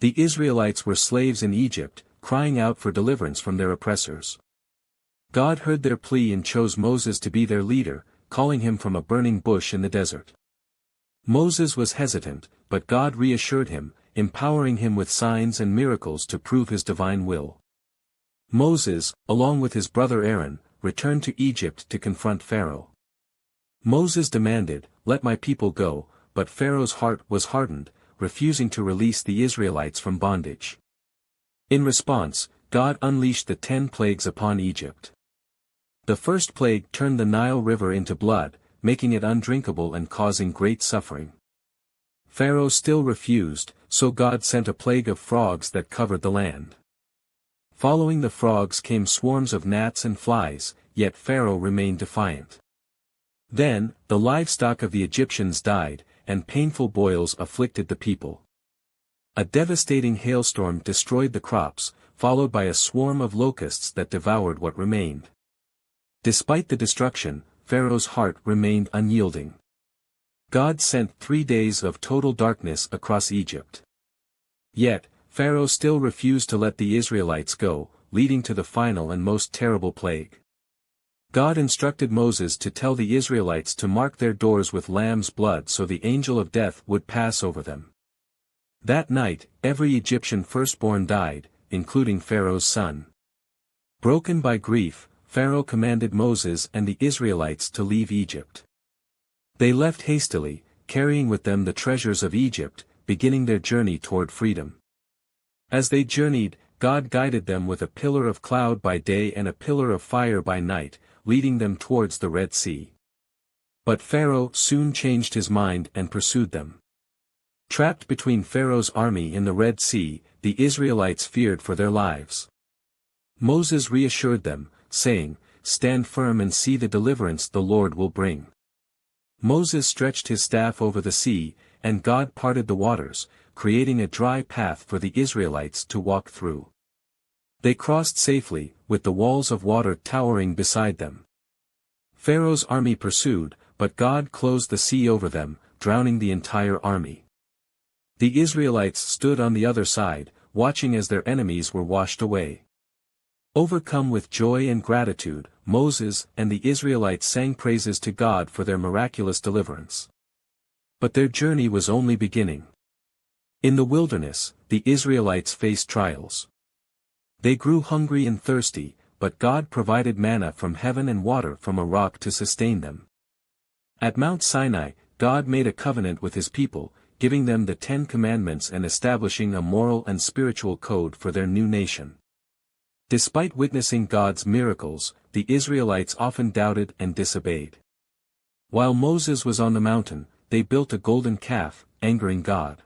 The Israelites were slaves in Egypt, crying out for deliverance from their oppressors. God heard their plea and chose Moses to be their leader, calling him from a burning bush in the desert. Moses was hesitant, but God reassured him, empowering him with signs and miracles to prove his divine will. Moses, along with his brother Aaron, returned to Egypt to confront Pharaoh. Moses demanded, "Let my people go," but Pharaoh's heart was hardened, refusing to release the Israelites from bondage. In response, God unleashed the 10 plagues upon Egypt. The first plague turned the Nile River into blood, making it undrinkable and causing great suffering. Pharaoh still refused, so God sent a plague of frogs that covered the land. Following the frogs came swarms of gnats and flies, yet Pharaoh remained defiant. Then, the livestock of the Egyptians died, and painful boils afflicted the people. A devastating hailstorm destroyed the crops, followed by a swarm of locusts that devoured what remained. Despite the destruction, Pharaoh's heart remained unyielding. God sent 3 days of total darkness across Egypt. Yet, Pharaoh still refused to let the Israelites go, leading to the final and most terrible plague. God instructed Moses to tell the Israelites to mark their doors with lamb's blood so the angel of death would pass over them. That night, every Egyptian firstborn died, including Pharaoh's son. Broken by grief, Pharaoh commanded Moses and the Israelites to leave Egypt. They left hastily, carrying with them the treasures of Egypt, beginning their journey toward freedom. As they journeyed, God guided them with a pillar of cloud by day and a pillar of fire by night, leading them towards the Red Sea. But Pharaoh soon changed his mind and pursued them. Trapped between Pharaoh's army in the Red Sea, the Israelites feared for their lives. Moses reassured them, saying, "Stand firm and see the deliverance the Lord will bring." Moses stretched his staff over the sea, and God parted the waters, creating a dry path for the Israelites to walk through. They crossed safely, with the walls of water towering beside them. Pharaoh's army pursued, but God closed the sea over them, drowning the entire army. The Israelites stood on the other side, watching as their enemies were washed away. Overcome with joy and gratitude, Moses and the Israelites sang praises to God for their miraculous deliverance. But their journey was only beginning. In the wilderness, the Israelites faced trials. They grew hungry and thirsty, but God provided manna from heaven and water from a rock to sustain them. At Mount Sinai, God made a covenant with his people, giving them the 10 Commandments and establishing a moral and spiritual code for their new nation. Despite witnessing God's miracles, the Israelites often doubted and disobeyed. While Moses was on the mountain, they built a golden calf, angering God.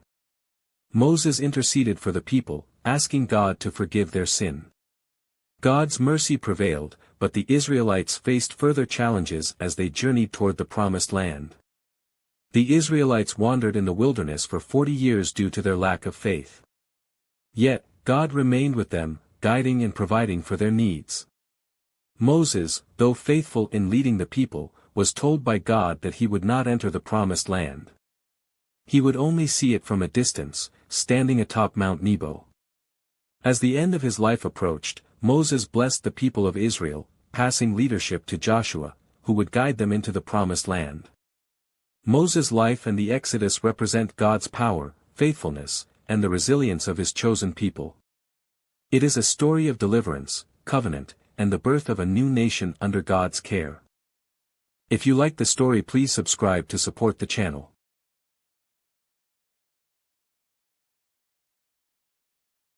Moses interceded for the people, asking God to forgive their sin. God's mercy prevailed, but the Israelites faced further challenges as they journeyed toward the Promised Land. The Israelites wandered in the wilderness for 40 years due to their lack of faith. Yet, God remained with them, guiding and providing for their needs. Moses, though faithful in leading the people, was told by God that he would not enter the Promised Land. He would only see it from a distance, standing atop Mount Nebo. As the end of his life approached, Moses blessed the people of Israel, passing leadership to Joshua, who would guide them into the Promised Land. Moses' life and the Exodus represent God's power, faithfulness, and the resilience of his chosen people. It is a story of deliverance, covenant, and the birth of a new nation under God's care. If you like the story, please subscribe to support the channel.